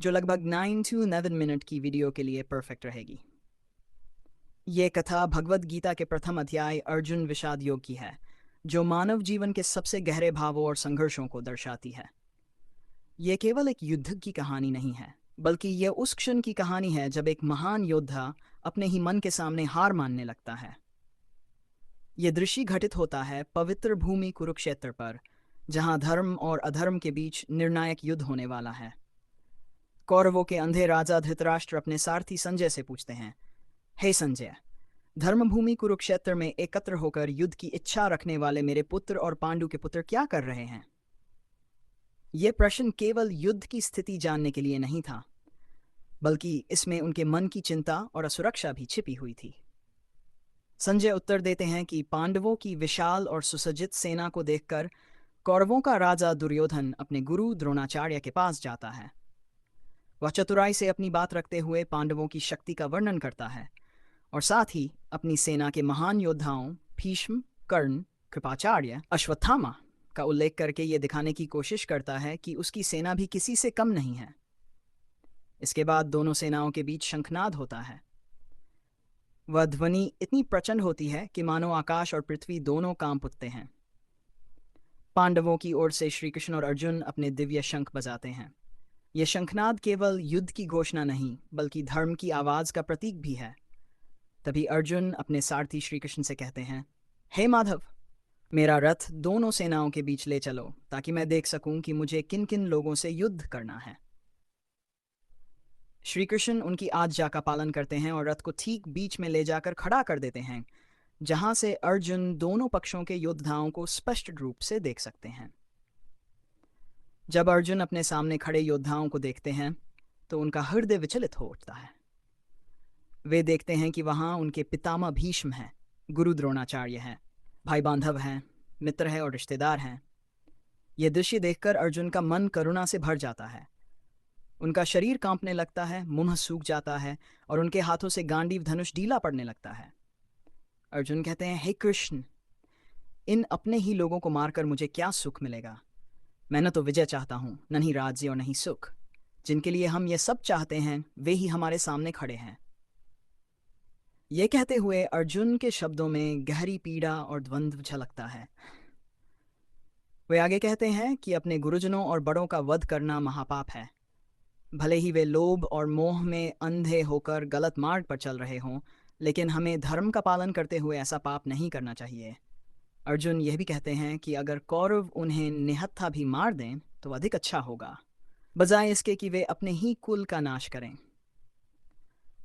जो लगभग 9 to 11 minute की वीडियो के लिए परफेक्ट रहेगी। ये कथा भगवद गीता के प्रथम अध्याय अर्जुन विषाद योग की है, जो मानव जीवन के सबसे गहरे भावों और संघर्षों को दर्शाती है। ये केवल एक युद्ध की कहानी नहीं है, बल्कि यह उस क्षण की कहानी है जब एक महान योद्धा अपने ही मन के सामने हार मानने लगता है। ये दृश्य घटित होता है पवित्र भूमि कुरुक्षेत्र पर, जहां धर्म और अधर्म के बीच निर्णायक युद्ध होने वाला है। कौरवों के अंधे राजा धृतराष्ट्र अपने सारथी संजय से पूछते हैं, हे संजय, धर्मभूमि कुरुक्षेत्र में एकत्र होकर युद्ध की इच्छा रखने वाले मेरे पुत्र और पांडु के पुत्र क्या कर रहे हैं? यह प्रश्न केवल युद्ध की स्थिति जानने के लिए नहीं था, बल्कि इसमें उनके मन की चिंता और असुरक्षा भी छिपी हुई थी। संजय उत्तर देते हैं कि पांडवों की विशाल और सुसज्जित सेना को देखकर कौरवों का राजा दुर्योधन अपने गुरु द्रोणाचार्य के पास जाता है। वह चतुराई से अपनी बात रखते हुए पांडवों की शक्ति का वर्णन करता है और साथ ही अपनी सेना के महान योद्धाओं भीष्म, कर्ण, कृपाचार्य, अश्वत्थामा का उल्लेख करके ये दिखाने की कोशिश करता है कि उसकी सेना भी किसी से कम नहीं है। इसके बाद दोनों सेनाओं के बीच शंखनाद होता है। वह ध्वनि इतनी प्रचंड होती है कि मानो आकाश और पृथ्वी दोनों कांप उठते हैं। पांडवों की ओर से श्री कृष्ण और अर्जुन अपने दिव्य शंख बजाते हैं। यह शंखनाद केवल युद्ध की घोषणा नहीं, बल्कि धर्म की आवाज का प्रतीक भी है। तभी अर्जुन अपने सारथी श्री कृष्ण से कहते हैं, हे माधव, मेरा रथ दोनों सेनाओं के बीच ले चलो, ताकि मैं देख सकूं कि मुझे किन किन लोगों से युद्ध करना है। श्री कृष्ण उनकी आज्ञा का पालन करते हैं और रथ को ठीक बीच में ले जाकर खड़ा कर देते हैं, जहां से अर्जुन दोनों पक्षों के योद्धाओं को स्पष्ट रूप से देख सकते हैं। जब अर्जुन अपने सामने खड़े योद्धाओं को देखते हैं, तो उनका हृदय विचलित हो उठता है। वे देखते हैं कि वहां उनके पितामह भीष्म हैं, गुरु द्रोणाचार्य हैं, भाई बांधव हैं, मित्र हैं और रिश्तेदार हैं। यह दृश्य देखकर अर्जुन का मन करुणा से भर जाता है। उनका शरीर कांपने लगता है, मुंह सूख जाता है और उनके हाथों से गांडीव धनुष ढीला पड़ने लगता है। अर्जुन कहते हैं, हे कृष्ण, इन अपने ही लोगों को मारकर मुझे क्या सुख मिलेगा? मैं न तो विजय चाहता हूं, न ही राज्य और न ही सुख। जिनके लिए हम ये सब चाहते हैं, वे ही हमारे सामने खड़े हैं। ये कहते हुए अर्जुन के शब्दों में गहरी पीड़ा और द्वंद्व झलकता है। वे आगे कहते हैं कि अपने गुरुजनों और बड़ों का वध करना महापाप है। भले ही वे लोभ और मोह में अंधे होकर गलत मार्ग पर चल रहे हों, लेकिन हमें धर्म का पालन करते हुए ऐसा पाप नहीं करना चाहिए। अर्जुन यह भी कहते हैं कि अगर कौरव उन्हें निहत्था भी मार दें तो अधिक अच्छा होगा, बजाय इसके कि वे अपने ही कुल का नाश करें।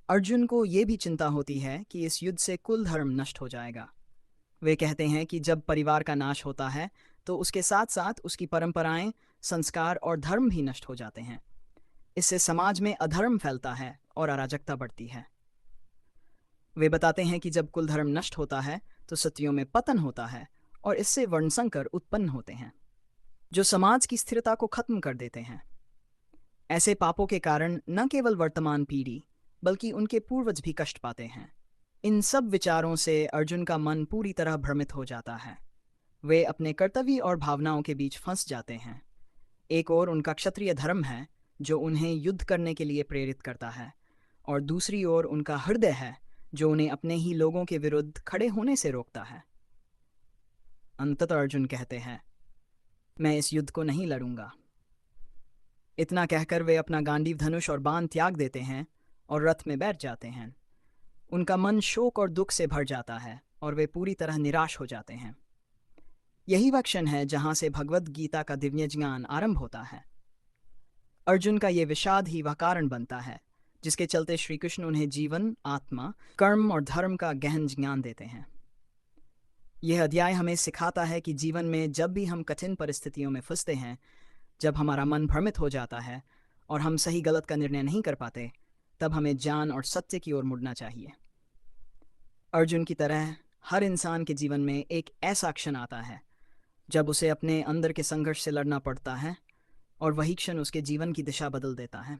अर्जुन को यह भी चिंता होती है कि इस युद्ध से कुल धर्म नष्ट हो जाएगा। वे कहते हैं कि जब परिवार का नाश होता है तो उसके साथ साथ उसकी परंपराएं, संस्कार और धर्म भी नष्ट हो जाते हैं। इससे समाज में अधर्म फैलता है और अराजकता बढ़ती है। वे बताते हैं कि जब कुल धर्म नष्ट होता है तो सत्यों में पतन होता है और इससे वर्णसंकर उत्पन्न होते हैं, जो समाज की स्थिरता को खत्म कर देते हैं। ऐसे पापों के कारण न केवल वर्तमान पीढ़ी, बल्कि उनके पूर्वज भी कष्ट पाते हैं। इन सब विचारों से अर्जुन का मन पूरी तरह भ्रमित हो जाता है। वे अपने कर्तव्य और भावनाओं के बीच फंस जाते हैं। एक ओर उनका क्षत्रिय धर्म है, जो उन्हें युद्ध करने के लिए प्रेरित करता है, और दूसरी ओर उनका हृदय है, जो उन्हें अपने ही लोगों के विरुद्ध खड़े होने से रोकता है। अंततः अर्जुन कहते हैं, मैं इस युद्ध को नहीं लड़ूंगा। इतना कहकर वे अपना गांडीव धनुष और बाण त्याग देते हैं और रथ में बैठ जाते हैं। उनका मन शोक और दुख से भर जाता है और वे पूरी तरह निराश हो जाते हैं। यही वह क्षण है जहां से भगवद गीता का दिव्य ज्ञान आरंभ होता है। अर्जुन का ये विषाद ही वह कारण बनता है जिसके चलते श्री कृष्ण उन्हें जीवन, आत्मा, कर्म और धर्म का गहन ज्ञान देते हैं। यह अध्याय हमें सिखाता है कि जीवन में जब भी हम कठिन परिस्थितियों में फंसते हैं, जब हमारा मन भ्रमित हो जाता है और हम सही गलत का निर्णय नहीं कर पाते, तब हमें ज्ञान और सत्य की ओर मुड़ना चाहिए। अर्जुन की तरह हर इंसान के जीवन में एक ऐसा क्षण आता है जब उसे अपने अंदर के संघर्ष से लड़ना पड़ता है, और वही क्षण उसके जीवन की दिशा बदल देता है।